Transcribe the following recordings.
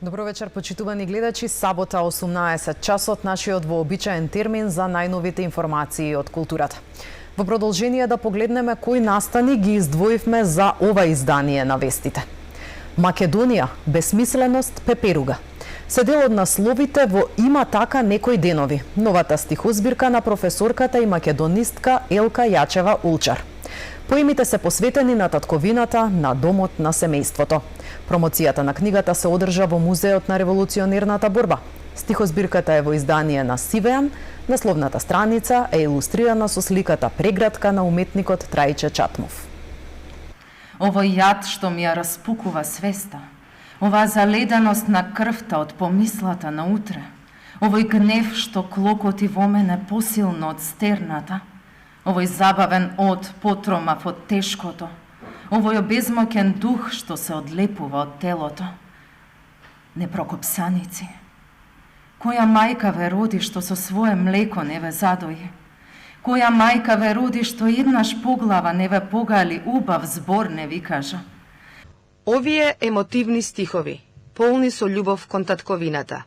Добро вечер, почитувани гледачи. Сабота 18 часот, нашиот вообичаен термин за најновите информации од културата. Во продолжение да погледнеме кои настани ги издвоивме за ова издание на вестите. Македонија, бесмисленост, пеперуга. Се дел од насловите во Има така некои денови, новата стихозбирка на професорката и македонистка Елка Јачева Улчар. Поемите се посветени на татковината, на домот на семејството. Промоцијата на книгата се одржа во Музеот на револуционерната борба. Стихозбирката е во издание на Сивеан, насловната страница е илустрирана со сликата Преградка на уметникот Трајче Чатмов. Овој јад што ми ја распукува свеста, оваа заледеност на крвта од помислата на утре, овој гнев што клокоти во мене посилно од стерната, овој забавен од потромав од тешкото, овој обезмоќен дух што се одлепува од телото. Непрокопсаници, која мајка ве роди што со свое млеко не ве задои? Која мајка ве роди што еднаш поглава не ве погали, убав збор не ви кажа? Овие емотивни стихови, полни со љубов кон татковината,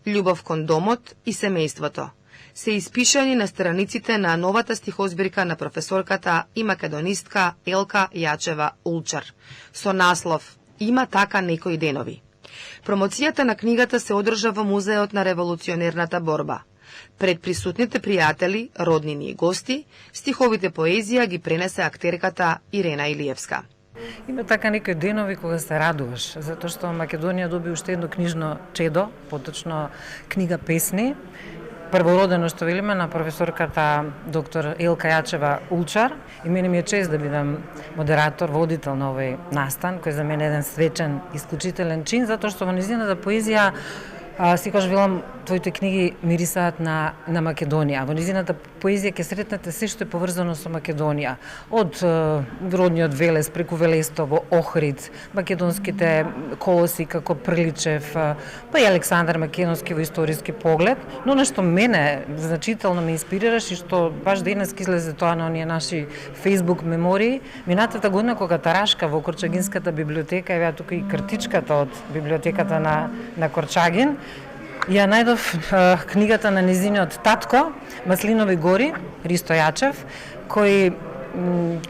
љубов кон домот и семејството, се испишани на страниците на новата стихозбирка на професорката и македонистка Елка Јачева Улчар, со наслов Има така некои денови. Промоцијата на книгата се одржа во Музеот на револуционерната борба. Пред присутните пријатели, роднини и гости, стиховите поезија ги пренесе актерката Ирена Илиевска. Има така некои денови кога се радуваш, затоа што Македонија доби уште едно книжно чедо, поточно книга песни, првородено што велиме на професорката доктор Елка Јачева Улчар, и мене ми е чест да бидам модератор, водител на овој настан, кој за мене е еден свечен, исклучителен чин, затоа што во незината поезија секогаш велам, твоите книги мирисаат на Македонија. Во незината поезија ќе сретнете се што е поврзано со Македонија. Од родниот Велес, преку Велестово, Охрид, македонските колоси како Приличев, па и Александар Македонски во историски поглед, но нешто мене значително ме инспирираш и што баш денес излезе тоа на оние наши Facebook мемории. Минатата година кога Тарашка во Корчагинската библиотека, еве тука и картичката од библиотеката на Корчагин, ја најдов книгата на незиниот татко, Маслинови гори, Ристо Јачев, кој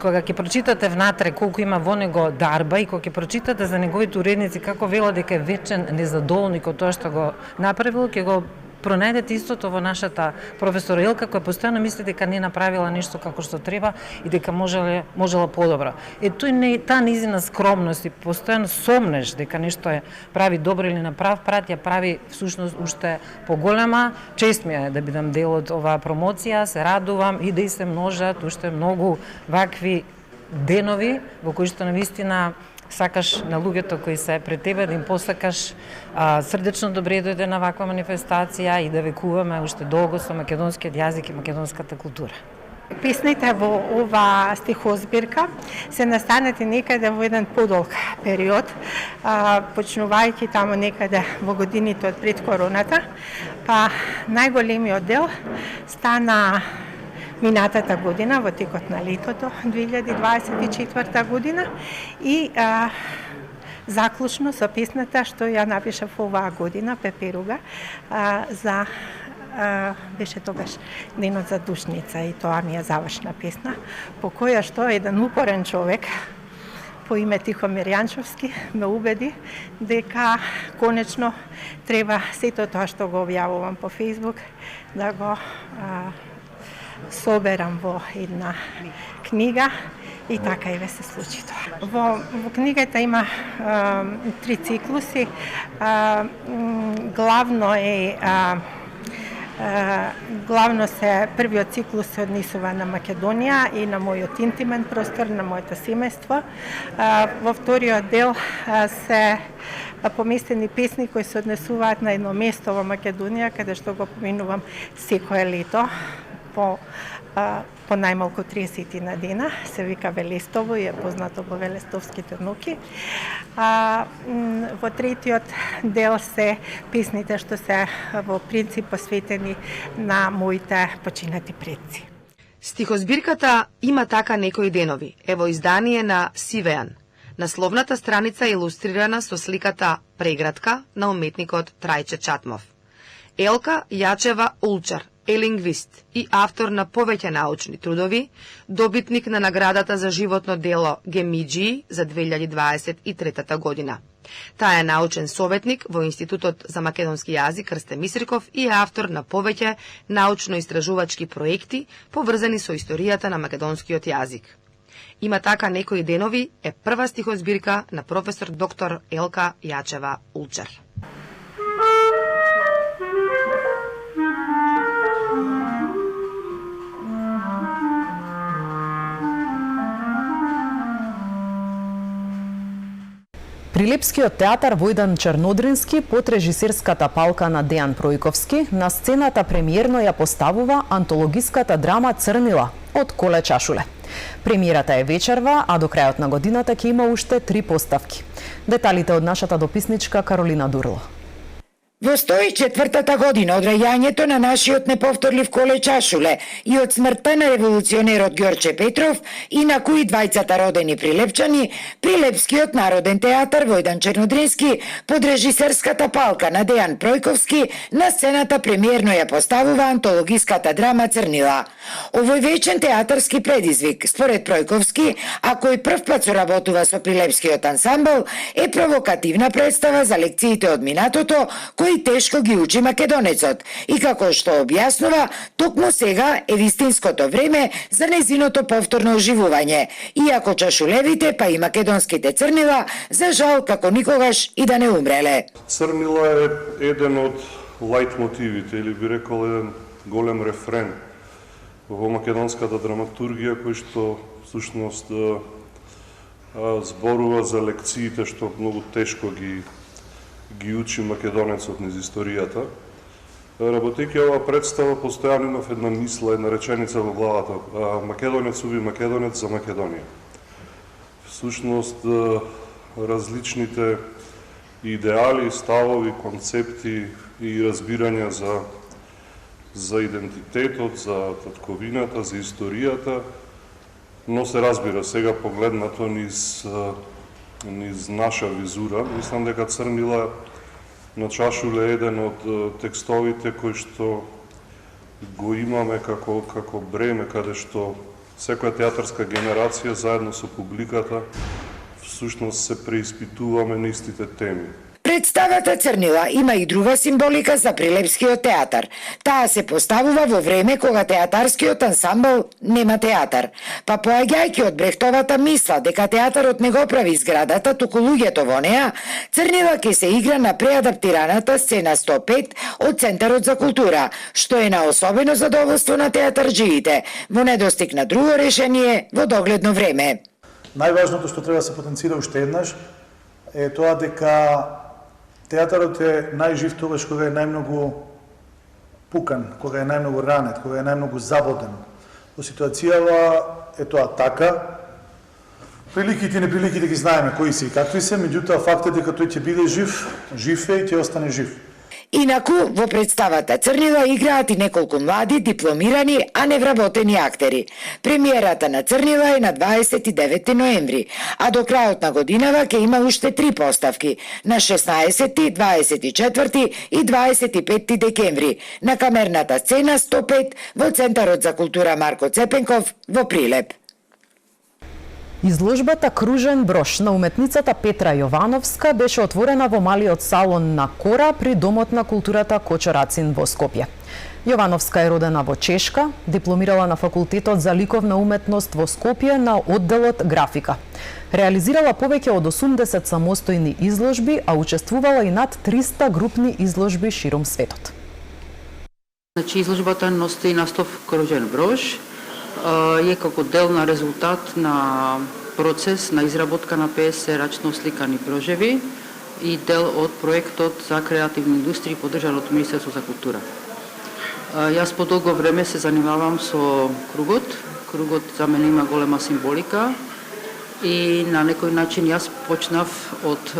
кога ќе прочитате внатре колку има во него дарба и кога ќе прочитате за неговите уредници како велат дека е вечен незадоволник од тоа што го направил, ќе го пронајдете истото во нашата професор Елка, која постојано мисли дека не направила нешто како што треба и дека можела подобро. Таа низина скромност и постојано сомнеш дека нешто е прави добро или на прав прат, ја прави всушност уште поголема. Чест ми е да бидам дел од оваа промоција, се радувам и да и се множат уште многу вакви денови во кои што навистина сакаш на луѓето кои се пред тебе да им посакаш срдечно добре дојде на ваква манифестација и да векуваме уште долго со македонскиот јазик и македонската култура. Песните во ова стихозбирка се настанати некаде во еден подолг период, почнувајќи тамо некаде во годините од пред короната, па најголемиот дел стана минатата година, во текот на летото, 2024 година, и заклучно со песната што ја напишав оваа година, Пеперуга, беше тогаш денот за Душница и тоа ми е завршна песна, по која што еден упорен човек по име Тихомир Јанчовски ме убеди дека конечно треба сето тоа што го објавувам по Facebook да го соберам во една книга и така и ве се случи тоа. Во книгата има 3 циклуси. Главно се првиот циклус се однесува на Македонија и на мојот интимен простор, на моето семејство. Во вториот дел се поместени песни кои се однесуваат на едно место во Македонија, каде што го поминувам секое лето по најмалку 30 на дена, се вика Велестово и е познато по Велестовските ноки. Во третиот дел се песните што се во принцип посветени на моите починати предци. Стихозбирката Има така некои денови е во издание на Сивеан, Насловната страница е илустрирана со сликата Преградка на уметникот Трајче Чатмов. Елка Јачева Улчар е лингвист и автор на повеќе научни трудови, добитник на наградата за животно дело Гемиџи за 2023 година. Таа е научен советник во Институтот за македонски јазик Крсте Мисриков и е автор на повеќе научно-истражувачки проекти поврзани со историјата на македонскиот јазик. Има така некои денови е прва стихозбирка на професор доктор Елка Јачева Улчар. Прилепскиот театар Војдан Чернодрински под режисерската палка на Дејан Пројковски на сцената премиерно ја поставува антологиската драма Црнила од Коле Чашуле. Премиерата е вечерва, а до крајот на годината ќе има уште 3 поставки. Деталите од нашата дописничка Каролина Дурло. Во 104-та година од раѓањето на нашиот неповторлив Коле Чашуле и од смртта на револуционерот Ѓорче Петров и на кои двајцата родени прилепчани, Прилепскиот народен театар Војдан Чернодрински под режисерската палка на Дејан Пројковски на сцената премиерно ја поставува антологиската драма Црнила. Овој вечен театарски предизвик, според Пројковски, а кој првпат соработува со Прилепскиот ансамбл, е провокативна представа за лекциите од минатото, кои тешко ги учи македонецот и како што објаснува, токму сега е вистинското време за незиното повторно оживување, иако чашулевите па и македонските црнила, за жал како никогаш и да не умреле. Црнила е еден од лајтмотивите, или би рекол еден голем рефрен во македонската драматургија, кој што всушност зборува за лекциите што многу тешко ги учи македонецот низ историјата. Работејќи оваа представа, постојано имав една мисла, една реченица во главата. Македонец уби македонец за Македонија. Всушност, различните идеали, ставови, концепти и разбирања за идентитетот, за татковината, за историјата, но се разбира сега погледнато низ наша визура. Мислам дека Црнила на Чашуле е еден од текстовите кои што го имаме како бреме, каде што секоја театарска генерација заедно со публиката всушност се преиспитуваме на истите теми. Представата Црнила има и друга символика за Прилепскиот театар. Таа се поставува во време кога театарскиот ансамбл нема театар. Па поаѓајќи од Брехтовата мисла дека театарот не го прави зградата, туку луѓето во неа, Црнила ќе се игра на преадаптираната сцена 105 од Центарот за култура, што е на особено задоволство на театарџиите, во недостиг на друго решение во догледно време. Најважното што треба да се потенцира уште еднаш е тоа дека театарот е најжив тогаш кога е најмногу пукан, кога е најмногу ранет, кога е најмногу забоден. Во ситуацијава е тоа така. Приликите и неприликите ги знаеме кои се и какви се, меѓутоа фактот е дека тој ќе биде жив, жив е и ќе остане жив. Инаку, во представата Црнила играат и неколку млади, дипломирани, а невработени актери. Премиерата на Црнила е на 29 ноември, а до крајот на годинава ќе има уште 3 поставки на 16, 24 и 25 декември на камерната сцена 105 во Центарот за култура Марко Цепенков во Прилеп. Изложбата Кружен брош на уметницата Петра Јовановска беше отворена во малиот салон на Кора при Домот на културата Кочо Рацин во Скопје. Јовановска е родена во Чешка, дипломирала на Факултетот за ликовна уметност во Скопје на одделот графика. Реализирала повеќе од 80 самостојни изложби, а учествувала и над 300 групни изложби ширум светот. Значи, изложбата носи наслов Кружен брош, е како дел на резултат на процес на изработка на 50 рачно сликани брожеви и дел од проектот за креативни индустрии поддржан од Министерството за култура. Јас по долго време се занимавам со кругот. Кругот за мене има голема символика и на некој начин јас почнав од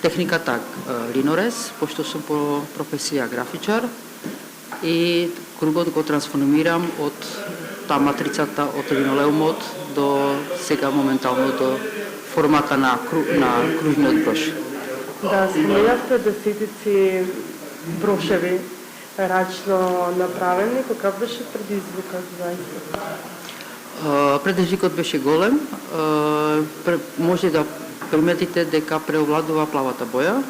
техниката линорез, пошто сум по професија графичар, и кругот го трансформирам од таа матрицата од линолеумот до сега моментално до формата на кружниот брош. Да, споменавте десетици брошеви рачно направени, какав беше предизвикот заista? Предизвикот беше голем. Може да приметите дека преовладува плавата боја.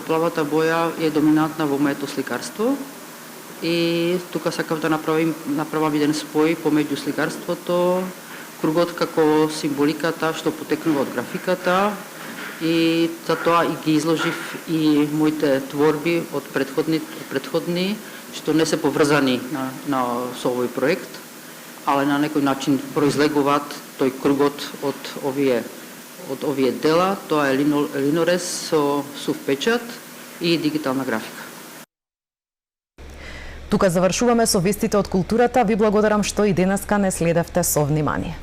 Плавата боја е доминантна во моето сликарство и тука сакав да направам еден спој помеѓу сликарството, кругот како символиката што потекнува од графиката, и затоа и ги изложив и моите творби од предходни што не се поврзани со овој проект, але на некој начин произлегуваат тој кругот од овие дела. Тоа е линорез со сув печат и дигитална графика. Тука завршуваме со вестите од културата. Ви благодарам што и денеска не следевте со внимание.